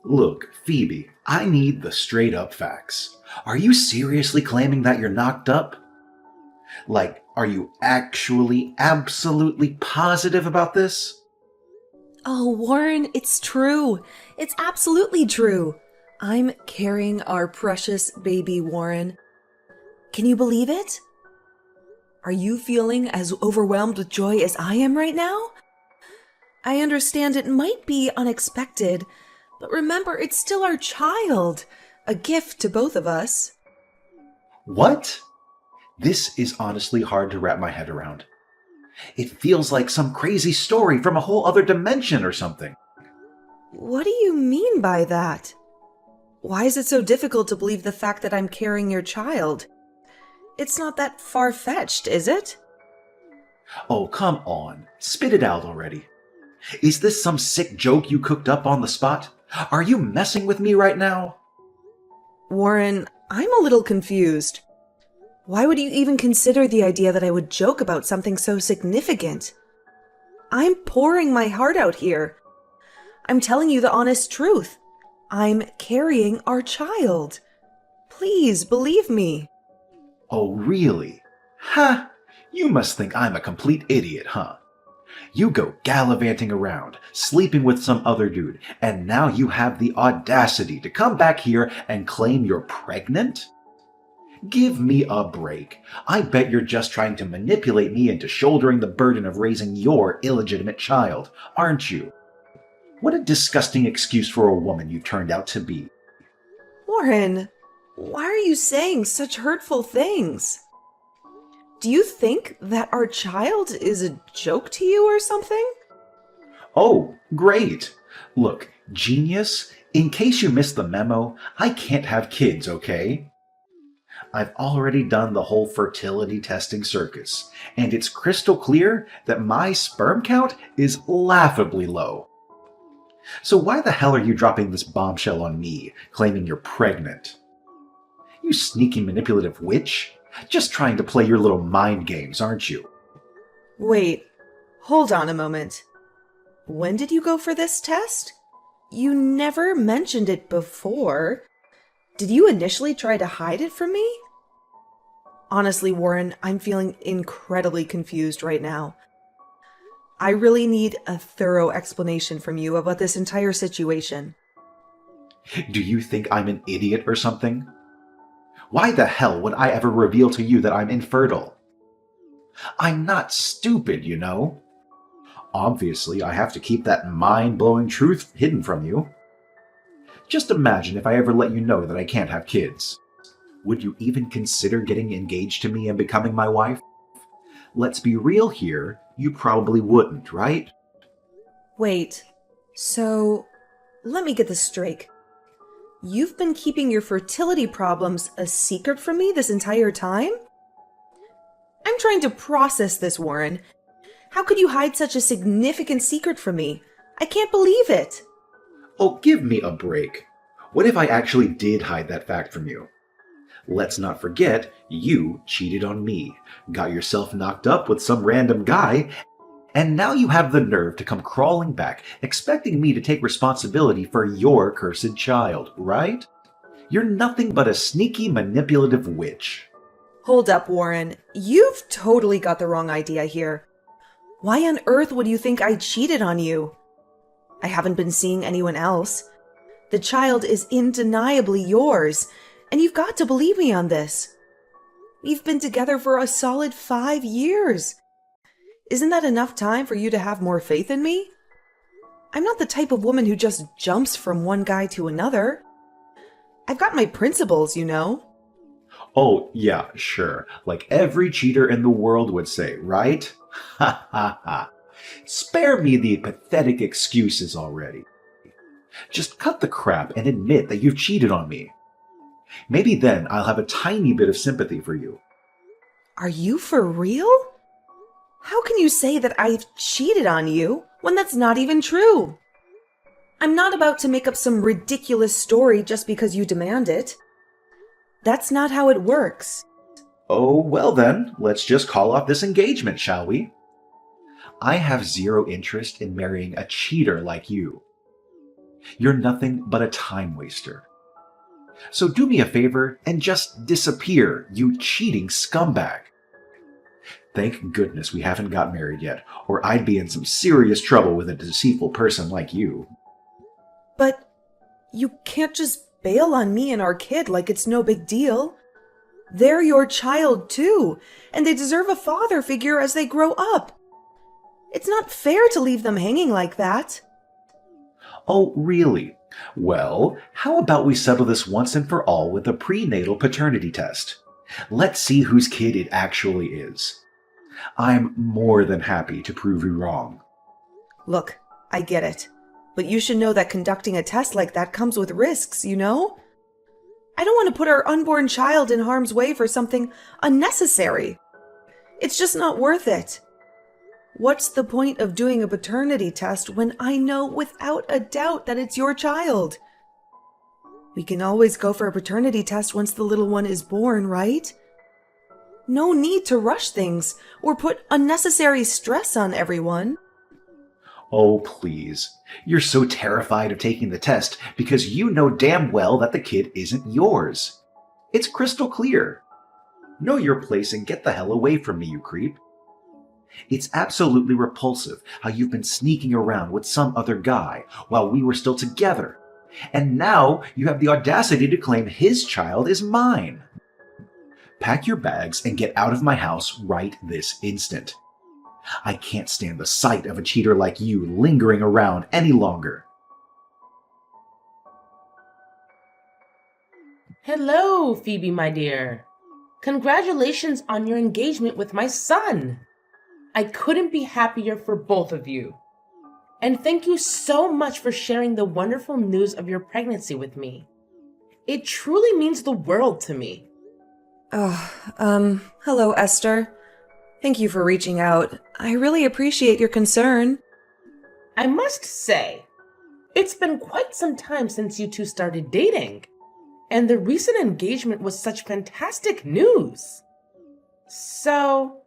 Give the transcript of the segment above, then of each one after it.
Look, Phoebe, I need the straight up facts. Are you seriously claiming that you're knocked up? Like, are you actually absolutely positive about this? Oh, Warren, it's true. It's absolutely true. I'm carrying our precious baby, Warren. Can you believe it? Are you feeling as overwhelmed with joy as I am right now? I understand it might be unexpected, but remember, it's still our child. A gift to both of us. What? This is honestly hard to wrap my head around. It feels like some crazy story from a whole other dimension or something. What do you mean by that? Why is it so difficult to believe the fact that I'm carrying your child? It's not that far-fetched, is it? Oh, come on. Spit it out already. Is this some sick joke you cooked up on the spot? Are you messing with me right now? Warren, I'm a little confused. Why would you even consider the idea that I would joke about something so significant? I'm pouring my heart out here. I'm telling you the honest truth. I'm carrying our child. Please believe me. Oh, really? Ha! You must think I'm a complete idiot, huh? You go gallivanting around, sleeping with some other dude, and now you have the audacity to come back here and claim you're pregnant? Give me a break. I bet you're just trying to manipulate me into shouldering the burden of raising your illegitimate child, aren't you? What a disgusting excuse for a woman you turned out to be. Warren, why are you saying such hurtful things? Do you think that our child is a joke to you or something? Oh, great. Look, genius, in case you missed the memo, I can't have kids, okay? I've already done the whole fertility testing circus, and it's crystal clear that my sperm count is laughably low. So why the hell are you dropping this bombshell on me, claiming you're pregnant? You sneaky manipulative witch? Just trying to play your little mind games, aren't you? Wait, hold on a moment. When did you go for this test? You never mentioned it before. Did you initially try to hide it from me? Honestly, Warren, I'm feeling incredibly confused right now. I really need a thorough explanation from you about this entire situation. Do you think I'm an idiot or something? Why the hell would I ever reveal to you that I'm infertile? I'm not stupid, you know. Obviously, I have to keep that mind-blowing truth hidden from you. Just imagine if I ever let you know that I can't have kids. Would you even consider getting engaged to me and becoming my wife? Let's be real here, you probably wouldn't, right? Wait, so let me get this straight. You've been keeping your fertility problems a secret from me this entire time? I'm trying to process this, Warren. How could you hide such a significant secret from me? I can't believe it. Oh, give me a break. What if I actually did hide that fact from you? Let's not forget, you cheated on me, got yourself knocked up with some random guy, and now you have the nerve to come crawling back, expecting me to take responsibility for your cursed child, right? You're nothing but a sneaky, manipulative witch. Hold up, Warren. You've totally got the wrong idea here. Why on earth would you think I cheated on you? I haven't been seeing anyone else. The child is undeniably yours, and you've got to believe me on this. We've been together for a solid 5 years. Isn't that enough time for you to have more faith in me? I'm not the type of woman who just jumps from one guy to another. I've got my principles, you know. Oh, yeah, sure. Like every cheater in the world would say, right? Ha ha ha. Spare me the pathetic excuses already. Just cut the crap and admit that you've cheated on me. Maybe then I'll have a tiny bit of sympathy for you. Are you for real? How can you say that I've cheated on you when that's not even true? I'm not about to make up some ridiculous story just because you demand it. That's not how it works. Oh, well then, let's just call off this engagement, shall we? I have zero interest in marrying a cheater like you. You're nothing but a time waster. So do me a favor and just disappear, you cheating scumbag. Thank goodness we haven't got married yet, or I'd be in some serious trouble with a deceitful person like you. But you can't just bail on me and our kid like it's no big deal. They're your child too, and they deserve a father figure as they grow up. It's not fair to leave them hanging like that. Oh, really? Well, how about we settle this once and for all with a prenatal paternity test? Let's see whose kid it actually is. I'm more than happy to prove you wrong. Look, I get it. But you should know that conducting a test like that comes with risks, you know? I don't want to put our unborn child in harm's way for something unnecessary. It's just not worth it. What's the point of doing a paternity test when I know without a doubt that it's your child? We can always go for a paternity test once the little one is born, right? No need to rush things or put unnecessary stress on everyone. Oh, please. You're so terrified of taking the test because you know damn well that the kid isn't yours. It's crystal clear. Know your place and get the hell away from me, you creep. It's absolutely repulsive how you've been sneaking around with some other guy while we were still together. And now you have the audacity to claim his child is mine. Pack your bags and get out of my house right this instant. I can't stand the sight of a cheater like you lingering around any longer. Hello, Phoebe, my dear. Congratulations on your engagement with my son. I couldn't be happier for both of you. And thank you so much for sharing the wonderful news of your pregnancy with me. It truly means the world to me. Hello, Esther. Thank you for reaching out. I really appreciate your concern. I must say, it's been quite some time since you two started dating, and the recent engagement was such fantastic news. So,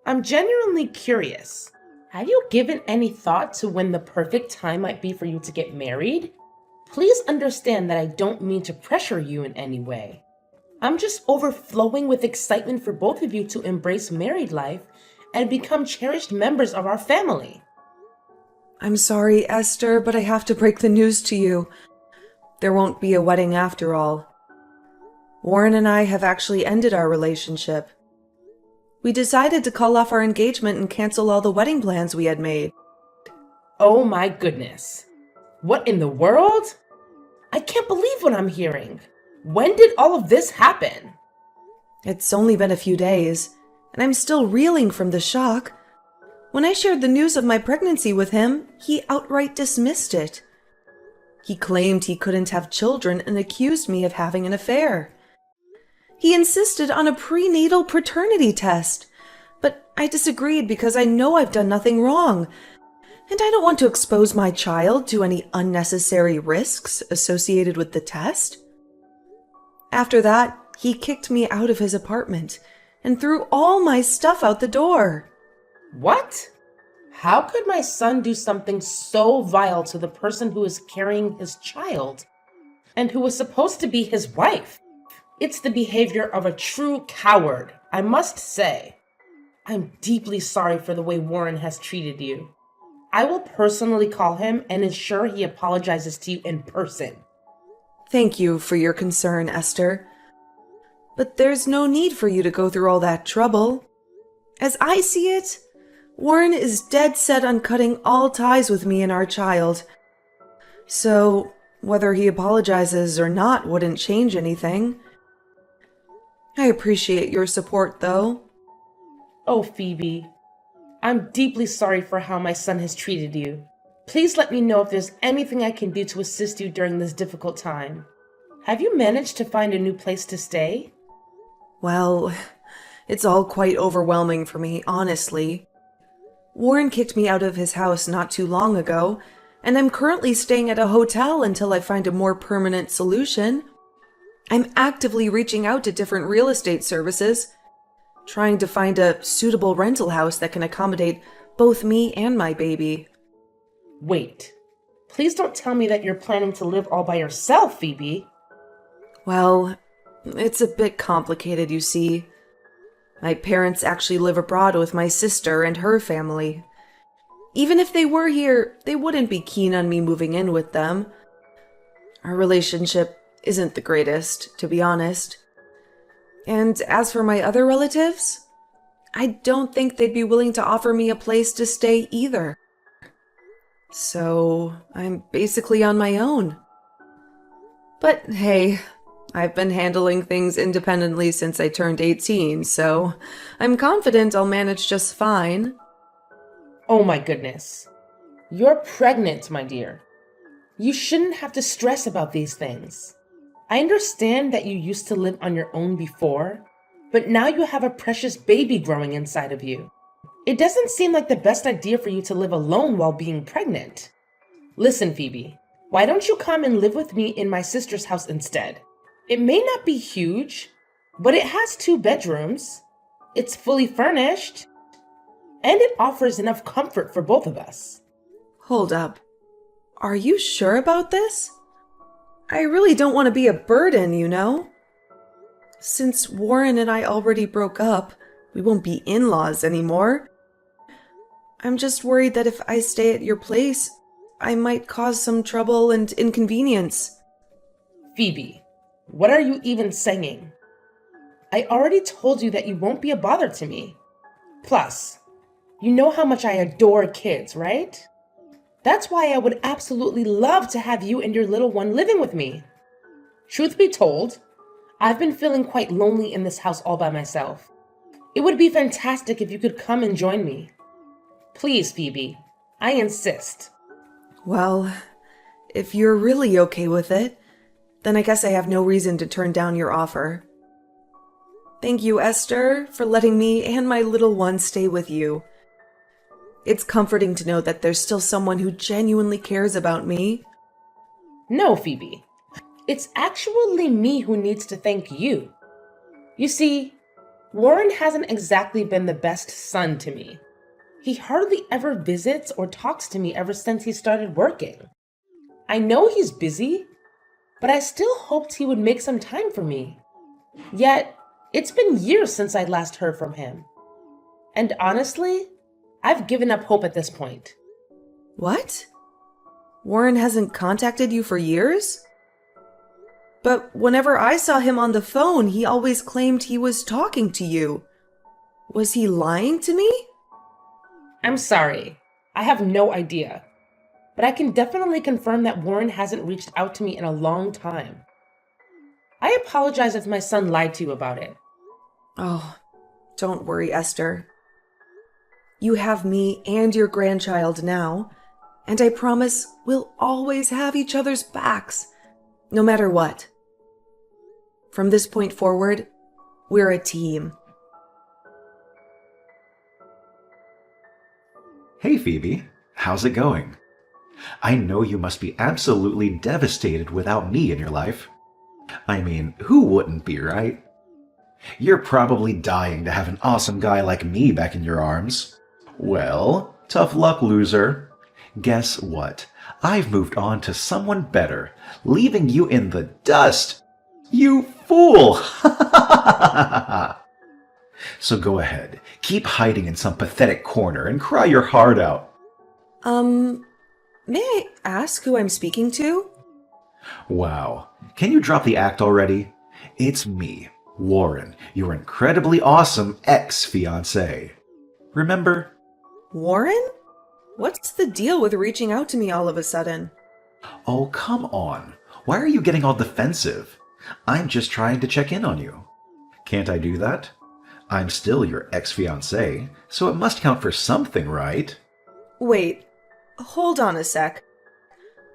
I'm genuinely curious. Have you given any thought to when the perfect time might be for you to get married? Please understand that I don't mean to pressure you in any way. I'm just overflowing with excitement for both of you to embrace married life and become cherished members of our family. I'm sorry, Esther, but I have to break the news to you. There won't be a wedding after all. Warren and I have actually ended our relationship. We decided to call off our engagement and cancel all the wedding plans we had made. Oh my goodness. What in the world? I can't believe what I'm hearing. When did all of this happen? It's only been a few days, and I'm still reeling from the shock. When I shared the news of my pregnancy with him, he outright dismissed it. He claimed he couldn't have children and accused me of having an affair. He insisted on a prenatal paternity test, but I disagreed because I know I've done nothing wrong, and I don't want to expose my child to any unnecessary risks associated with the test. After that, he kicked me out of his apartment and threw all my stuff out the door. What? How could my son do something so vile to the person who is carrying his child and who was supposed to be his wife? It's the behavior of a true coward, I must say. I'm deeply sorry for the way Warren has treated you. I will personally call him and ensure he apologizes to you in person. Thank you for your concern, Esther. But there's no need for you to go through all that trouble. As I see it, Warren is dead set on cutting all ties with me and our child. So, whether he apologizes or not wouldn't change anything. I appreciate your support, though. Oh, Phoebe, I'm deeply sorry for how my son has treated you. Please let me know if there's anything I can do to assist you during this difficult time. Have you managed to find a new place to stay? Well, it's all quite overwhelming for me, honestly. Warren kicked me out of his house not too long ago, and I'm currently staying at a hotel until I find a more permanent solution. I'm actively reaching out to different real estate services, trying to find a suitable rental house that can accommodate both me and my baby. Wait, Please don't tell me that you're planning to live all by yourself, Phoebe. Well, it's a bit complicated, you see. My parents actually live abroad with my sister and her family. Even if they were here, they wouldn't be keen on me moving in with them. Our relationship isn't the greatest, to be honest. And as for my other relatives, I don't think they'd be willing to offer me a place to stay either. So I'm basically on my own. But hey, I've been handling things independently since I turned 18, so I'm confident I'll manage just fine. Oh my goodness. You're pregnant, my dear. You shouldn't have to stress about these things. I understand that you used to live on your own before, but now you have a precious baby growing inside of you. It doesn't seem like the best idea for you to live alone while being pregnant. Listen, Phoebe, why don't you come and live with me in my sister's house instead? It may not be huge, but it has 2 bedrooms. It's fully furnished, and it offers enough comfort for both of us. Hold up. Are you sure about this? I really don't want to be a burden, you know? Since Warren and I already broke up, we won't be in-laws anymore. I'm just worried that if I stay at your place, I might cause some trouble and inconvenience. Phoebe, what are you even saying? I already told you that you won't be a bother to me. Plus, you know how much I adore kids, right? That's why I would absolutely love to have you and your little one living with me. Truth be told, I've been feeling quite lonely in this house all by myself. It would be fantastic if you could come and join me. Please, Phoebe, I insist. Well, if you're really okay with it, then I guess I have no reason to turn down your offer. Thank you, Esther, for letting me and my little one stay with you. It's comforting to know that there's still someone who genuinely cares about me. No, Phoebe. It's actually me who needs to thank you. You see, Warren hasn't exactly been the best son to me. He hardly ever visits or talks to me ever since he started working. I know he's busy, but I still hoped he would make some time for me. Yet, it's been years since I last heard from him. And honestly, I've given up hope at this point. What? Warren hasn't contacted you for years? But whenever I saw him on the phone, he always claimed he was talking to you. Was he lying to me? I'm sorry. I have no idea. But I can definitely confirm that Warren hasn't reached out to me in a long time. I apologize if my son lied to you about it. Oh, don't worry, Esther. You have me and your grandchild now, and I promise we'll always have each other's backs, no matter what. From this point forward, we're a team. Hey, Phoebe. How's it going? I know you must be absolutely devastated without me in your life. I mean, who wouldn't be, right? You're probably dying to have an awesome guy like me back in your arms. Well, tough luck, loser. Guess what? I've moved on to someone better, leaving you in the dust. You fool! So go ahead, keep hiding in some pathetic corner and cry your heart out. May I ask who I'm speaking to? Wow, can you drop the act already? It's me, Warren, your incredibly awesome ex-fiancé. Remember? Warren? What's the deal with reaching out to me all of a sudden? Oh, come on. Why are you getting all defensive? I'm just trying to check in on you. Can't I do that? I'm still your ex-fiancé, so it must count for something, right? Wait, hold on a sec.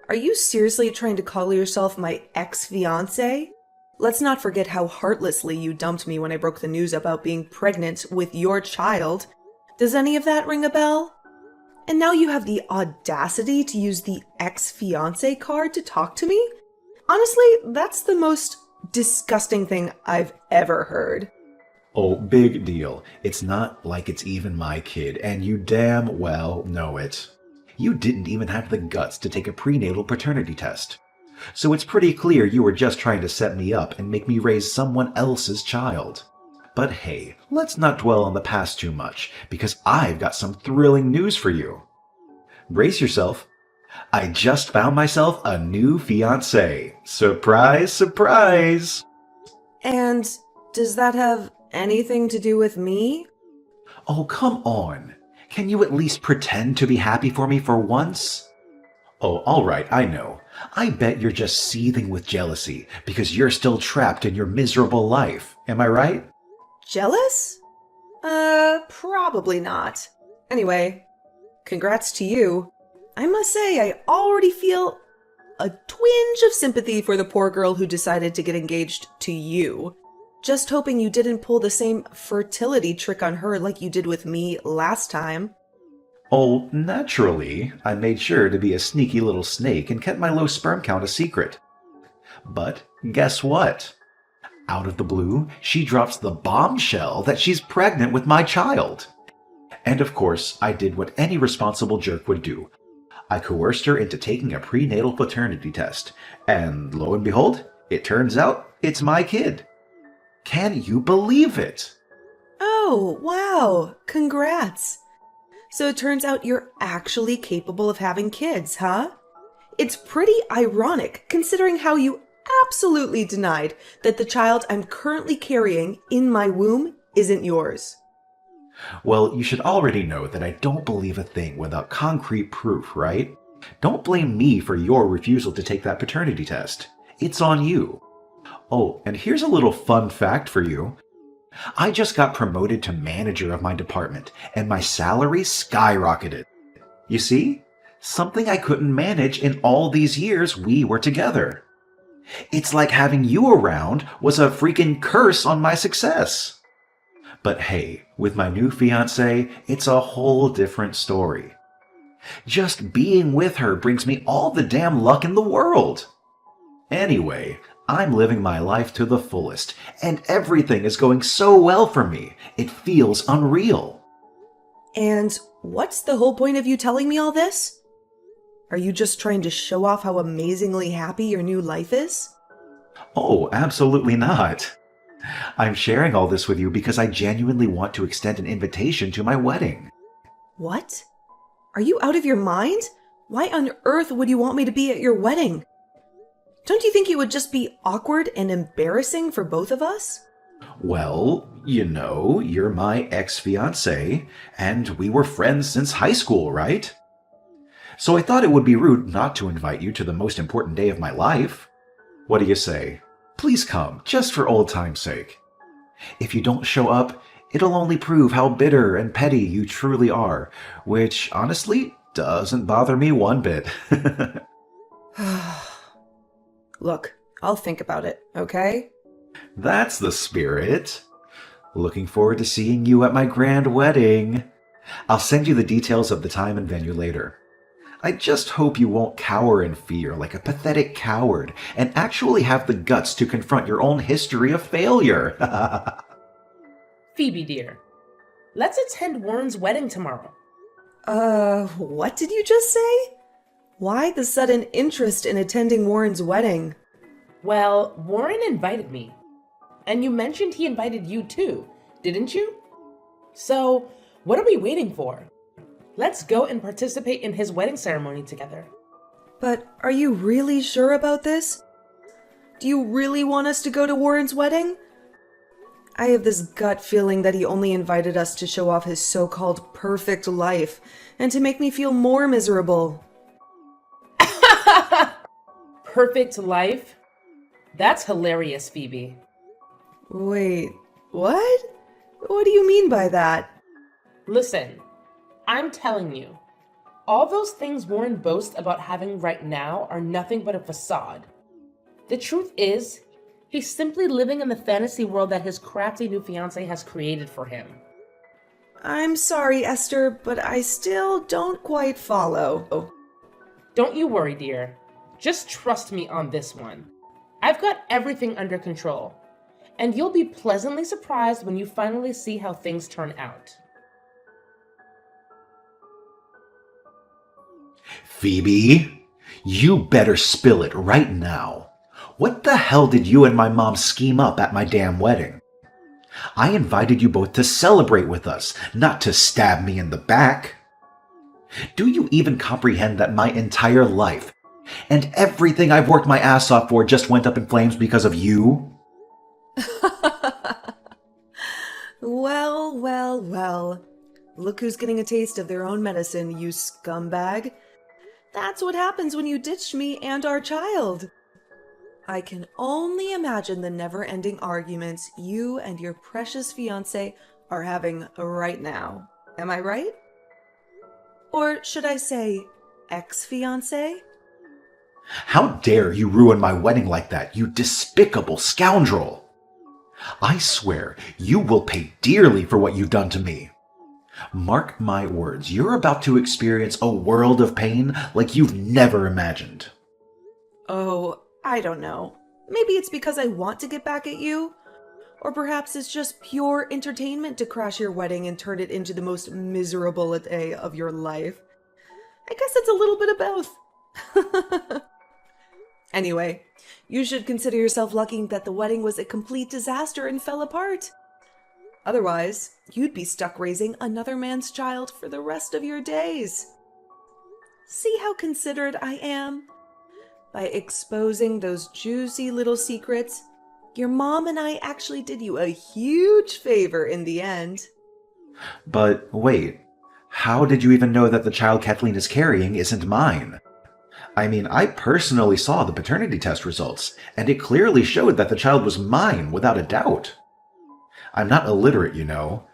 Are you seriously trying to call yourself my ex-fiancé? Let's not forget how heartlessly you dumped me when I broke the news about being pregnant with your child. Does any of that ring a bell? And now you have the audacity to use the ex-fiancé card to talk to me? Honestly, that's the most disgusting thing I've ever heard. Oh, big deal. It's not like it's even my kid, and you damn well know it. You didn't even have the guts to take a prenatal paternity test. So it's pretty clear you were just trying to set me up and make me raise someone else's child. But hey, let's not dwell on the past too much, because I've got some thrilling news for you. Brace yourself. I just found myself a new fiancé. Surprise, surprise! And does that have anything to do with me? Oh, come on. Can you at least pretend to be happy for me for once? Oh, alright, I know. I bet you're just seething with jealousy because you're still trapped in your miserable life. Am I right? Jealous? Probably not. Anyway, congrats to you. I must say, I already feel a twinge of sympathy for the poor girl who decided to get engaged to you. Just hoping you didn't pull the same fertility trick on her like you did with me last time. Oh, naturally, I made sure to be a sneaky little snake and kept my low sperm count a secret. But guess what? Out of the blue, she drops the bombshell that she's pregnant with my child. And of course, I did what any responsible jerk would do. I coerced her into taking a prenatal paternity test, and lo and behold, it turns out it's my kid. Can you believe it? Oh, wow. Congrats. So it turns out you're actually capable of having kids, huh? It's pretty ironic considering how you absolutely denied that the child I'm currently carrying in my womb isn't yours. Well, you should already know that I don't believe a thing without concrete proof, right? Don't blame me for your refusal to take that paternity test. It's on you. Oh, and here's a little fun fact for you. I just got promoted to manager of my department, and my salary skyrocketed. You see? Something I couldn't manage in all these years we were together. It's like having you around was a freaking curse on my success. But hey, with my new fiancé, it's a whole different story. Just being with her brings me all the damn luck in the world. Anyway, I'm living my life to the fullest, and everything is going so well for me, it feels unreal. And what's the whole point of you telling me all this? Are you just trying to show off how amazingly happy your new life is? Oh, absolutely not. I'm sharing all this with you because I genuinely want to extend an invitation to my wedding. What? Are you out of your mind? Why on earth would you want me to be at your wedding? Don't you think it would just be awkward and embarrassing for both of us? Well, you know, you're my ex-fiancé, and we were friends since high school, right? So I thought it would be rude not to invite you to the most important day of my life. What do you say? Please come, just for old time's sake. If you don't show up, it'll only prove how bitter and petty you truly are, which, honestly, doesn't bother me one bit. Look, I'll think about it, okay? That's the spirit. Looking forward to seeing you at my grand wedding. I'll send you the details of the time and venue later. I just hope you won't cower in fear like a pathetic coward and actually have the guts to confront your own history of failure. Phoebe, dear, let's attend Warren's wedding tomorrow. What did you just say? Why the sudden interest in attending Warren's wedding? Well, Warren invited me. And you mentioned he invited you too, didn't you? So, what are we waiting for? Let's go and participate in his wedding ceremony together. But are you really sure about this? Do you really want us to go to Warren's wedding? I have this gut feeling that he only invited us to show off his so-called perfect life and to make me feel more miserable. Perfect life? That's hilarious, Phoebe. Wait, what? What do you mean by that? Listen, I'm telling you, all those things Warren boasts about having right now are nothing but a facade. The truth is, he's simply living in the fantasy world that his crafty new fiancé has created for him. I'm sorry, Esther, but I still don't quite follow. Don't you worry, dear. Just trust me on this one. I've got everything under control, and you'll be pleasantly surprised when you finally see how things turn out. Phoebe, you better spill it right now. What the hell did you and my mom scheme up at my damn wedding? I invited you both to celebrate with us, not to stab me in the back. Do you even comprehend that my entire life and everything I've worked my ass off for just went up in flames because of you? Well, well, well. Look who's getting a taste of their own medicine, you scumbag. That's what happens when you ditch me and our child. I can only imagine the never-ending arguments you and your precious fiancé are having right now. Am I right? Or should I say, ex-fiancé? How dare you ruin my wedding like that, you despicable scoundrel! I swear you will pay dearly for what you've done to me. Mark my words, you're about to experience a world of pain like you've never imagined. Oh, I don't know. Maybe it's because I want to get back at you? Or perhaps it's just pure entertainment to crash your wedding and turn it into the most miserable day of your life. I guess it's a little bit of both. Anyway, you should consider yourself lucky that the wedding was a complete disaster and fell apart. Otherwise, you'd be stuck raising another man's child for the rest of your days. See how considerate I am? By exposing those juicy little secrets, your mom and I actually did you a huge favor in the end. But wait, how did you even know that the child Kathleen is carrying isn't mine? I mean, I personally saw the paternity test results, and it clearly showed that the child was mine without a doubt. I'm not illiterate, you know.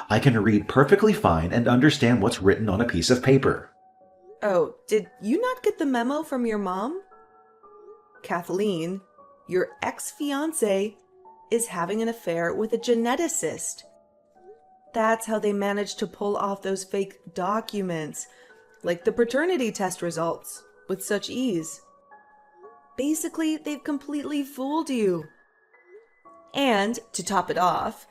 I can read perfectly fine and understand what's written on a piece of paper. Oh, did you not get the memo from your mom? Kathleen, your ex-fiancé, is having an affair with a geneticist. That's how they managed to pull off those fake documents, like the paternity test results, with such ease. Basically, they've completely fooled you. And, to top it off,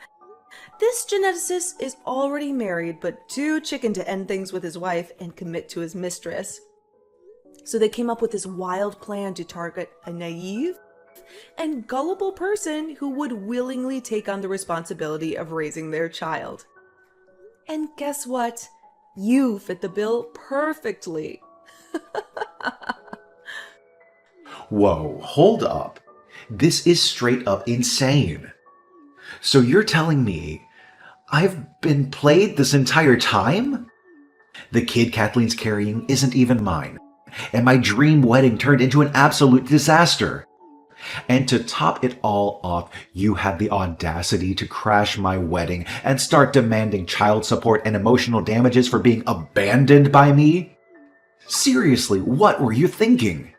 this geneticist is already married but too chicken to end things with his wife and commit to his mistress. So they came up with this wild plan to target a naive and gullible person who would willingly take on the responsibility of raising their child. And guess what? You fit the bill perfectly. Whoa, hold up. This is straight up insane. So you're telling me I've been played this entire time? The kid Kathleen's carrying isn't even mine, and my dream wedding turned into an absolute disaster. And to top it all off, you had the audacity to crash my wedding and start demanding child support and emotional damages for being abandoned by me? Seriously, what were you thinking?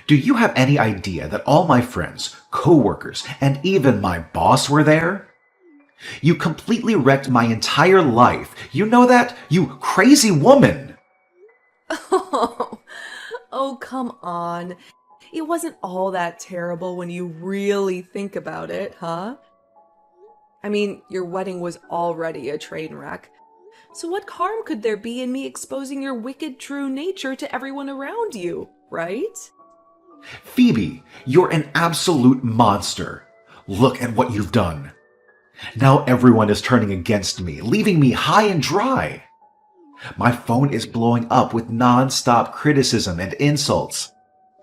Do you have any idea that all my friends, co-workers, and even my boss were there? You completely wrecked my entire life. You know that, you crazy woman? Oh, come on. It wasn't all that terrible when you really think about it, huh? I mean, your wedding was already a train wreck. So what harm could there be in me exposing your wicked true nature to everyone around you, right? Phoebe, you're an absolute monster. Look at what you've done. Now everyone is turning against me, leaving me high and dry. My phone is blowing up with non-stop criticism and insults.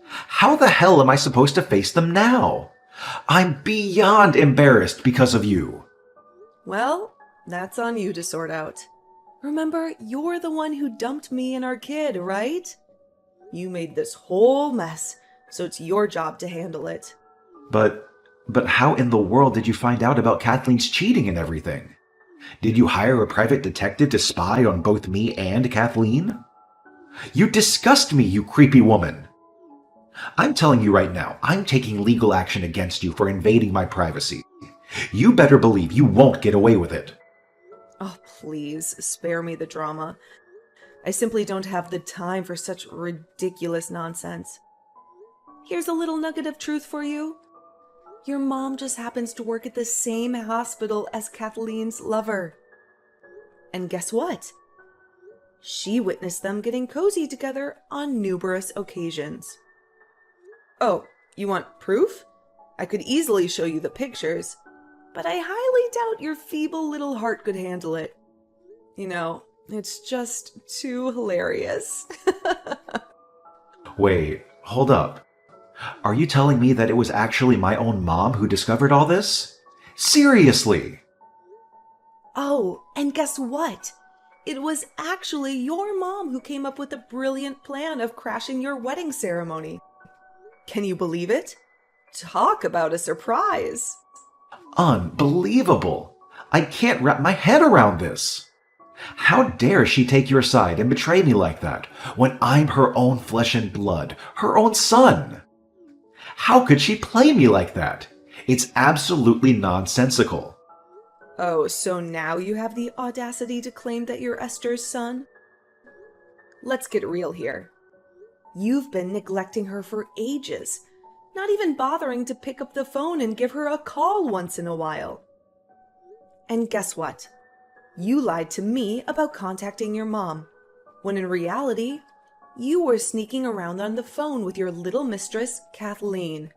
How the hell am I supposed to face them now? I'm beyond embarrassed because of you. Well, that's on you to sort out. Remember, you're the one who dumped me and our kid, right? You made this whole mess, so it's your job to handle it. But how in the world did you find out about Kathleen's cheating and everything? Did you hire a private detective to spy on both me and Kathleen? You disgust me, you creepy woman. I'm telling you right now, I'm taking legal action against you for invading my privacy. You better believe you won't get away with it. Oh, please, spare me the drama. I simply don't have the time for such ridiculous nonsense. Here's a little nugget of truth for you. Your mom just happens to work at the same hospital as Kathleen's lover. And guess what? She witnessed them getting cozy together on numerous occasions. Oh, you want proof? I could easily show you the pictures, but I highly doubt your feeble little heart could handle it. You know, it's just too hilarious. Wait, hold up. Are you telling me that it was actually my own mom who discovered all this? Seriously? Oh, and guess what? It was actually your mom who came up with the brilliant plan of crashing your wedding ceremony. Can you believe it? Talk about a surprise. Unbelievable! I can't wrap my head around this. How dare she take your side and betray me like that, when I'm her own flesh and blood, her own son? How could she play me like that? It's absolutely nonsensical. Oh, so now you have the audacity to claim that you're Esther's son? Let's get real here. You've been neglecting her for ages, not even bothering to pick up the phone and give her a call once in a while. And guess what? You lied to me about contacting your mom, when in reality, you were sneaking around on the phone with your little mistress, Kathleen.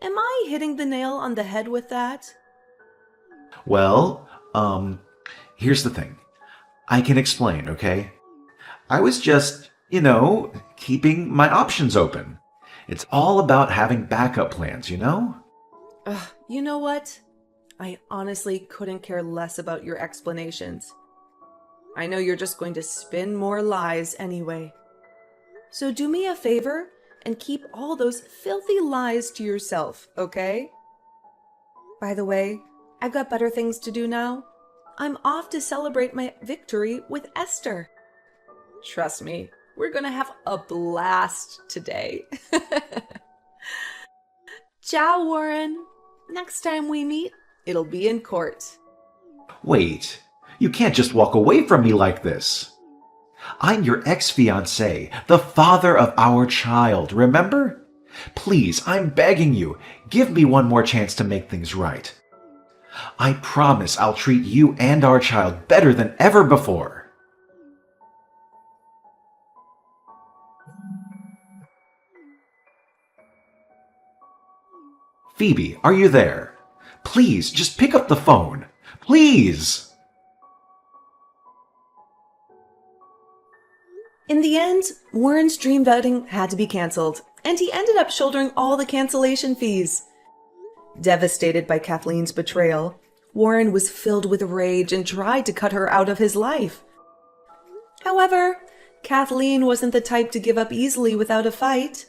Am I hitting the nail on the head with that? Well, here's the thing. I can explain, okay? I was just, keeping my options open. It's all about having backup plans, you know? You know what? I honestly couldn't care less about your explanations. I know you're just going to spin more lies anyway. So do me a favor and keep all those filthy lies to yourself, okay? By the way, I've got better things to do now. I'm off to celebrate my victory with Esther. Trust me, we're gonna have a blast today. Ciao, Warren. Next time we meet, it'll be in court. Wait, you can't just walk away from me like this. I'm your ex-fiancé, the father of our child, remember? Please, I'm begging you, give me one more chance to make things right. I promise I'll treat you and our child better than ever before. Phoebe, are you there? Please, just pick up the phone. Please! In the end, Warren's dream wedding had to be canceled, and he ended up shouldering all the cancellation fees. Devastated by Kathleen's betrayal, Warren was filled with rage and tried to cut her out of his life. However, Kathleen wasn't the type to give up easily without a fight.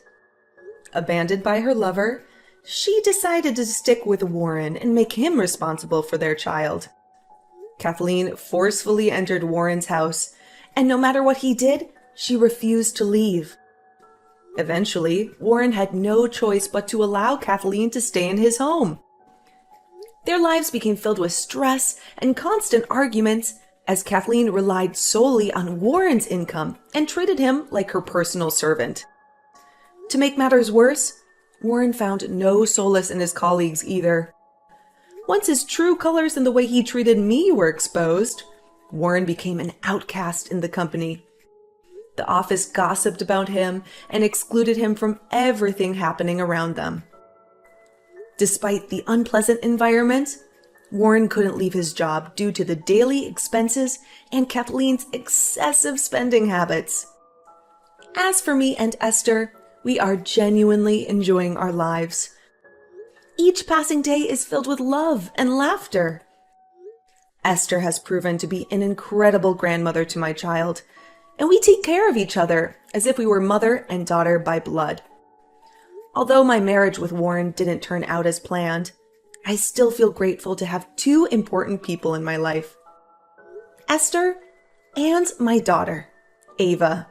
Abandoned by her lover, she decided to stick with Warren and make him responsible for their child. Kathleen forcefully entered Warren's house, and no matter what he did, she refused to leave. Eventually, Warren had no choice but to allow Kathleen to stay in his home. Their lives became filled with stress and constant arguments as Kathleen relied solely on Warren's income and treated him like her personal servant. To make matters worse, Warren found no solace in his colleagues either. Once his true colors and the way he treated me were exposed, Warren became an outcast in the company. The office gossiped about him and excluded him from everything happening around them. Despite the unpleasant environment, Warren couldn't leave his job due to the daily expenses and Kathleen's excessive spending habits. As for me and Esther, we are genuinely enjoying our lives. Each passing day is filled with love and laughter. Esther has proven to be an incredible grandmother to my child, and we take care of each other as if we were mother and daughter by blood. Although my marriage with Warren didn't turn out as planned, I still feel grateful to have two important people in my life: Esther and my daughter, Ava.